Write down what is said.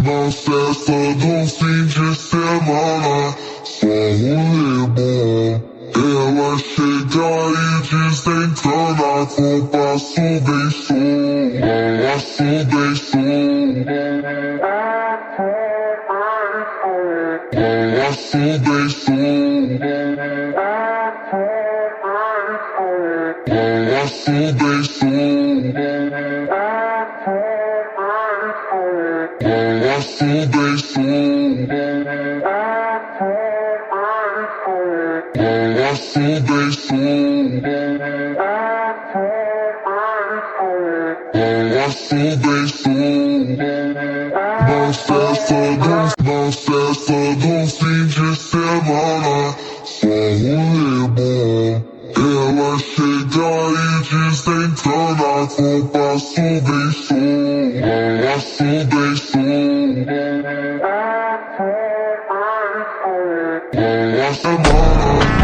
Na festa do fim de semana, só rolê bom. Ela chega e desentana com passo bem show, passo bem show, passo bem show, passo bem show, passo bem show, passo bem show, passo bem show. Na festa do fim de semana, só rolê bom. Ela chega e desentana com passo bem show, passo bem show. Semana.